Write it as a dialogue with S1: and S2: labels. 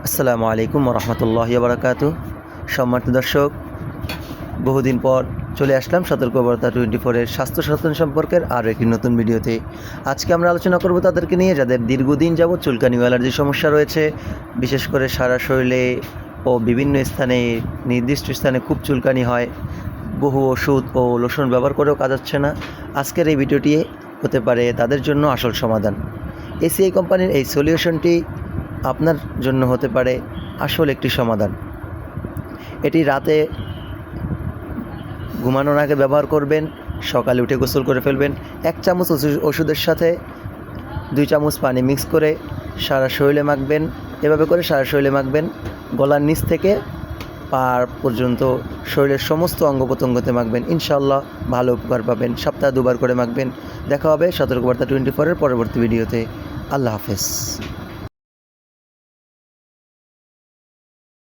S1: আসসালামু আলাইকুম রহমতুল্লাহি বারাকাতু। সম্মানিত দর্শক, বহুদিন পর চলে আসলাম সতর্কবার্তা 24-এর স্বাস্থ্য সচেতন সম্পর্কের আরও একটি নতুন ভিডিওতে। আজকে আমরা আলোচনা করব তাদেরকে নিয়ে যাদের দীর্ঘদিন যাবৎ চুলকানি ও অ্যালার্জির সমস্যা রয়েছে, বিশেষ করে সারা শরীরে ও বিভিন্ন স্থানে, নির্দিষ্ট স্থানে খুব চুলকানি হয়, বহু ওষুধ ও লোশন ব্যবহার করেও কাজ হচ্ছে না। আজকের এই ভিডিওটি হতে পারে তাদের জন্য আসল সমাধান। এসিআই কোম্পানির এই সলিউশনটি আপনার জন্য হতে পারে আসল একটি সমাধান। এটি রাতে ঘুমানোর আগে ব্যবহার করবেন, সকালে উঠে গোসল করে ফেলবেন। 1 চামচ ওষুধের সাথে 2 চামচ পানি মিক্স করে সারা শরীরে মাখবেন। এভাবে করে সারা শরীরে মাখবেন, গলার নিচ থেকে পা পর্যন্ত শরীরের সমস্ত অঙ্গ প্রত্যঙ্গতে মাখবেন। ইনশাআল্লাহ ভালো উপকার পাবেন। সপ্তাহে 2 বার করে মাখবেন। দেখা হবে সতর্কবার্তা 24-এর পরবর্তী ভিডিওতে। আল্লাহ হাফেজ।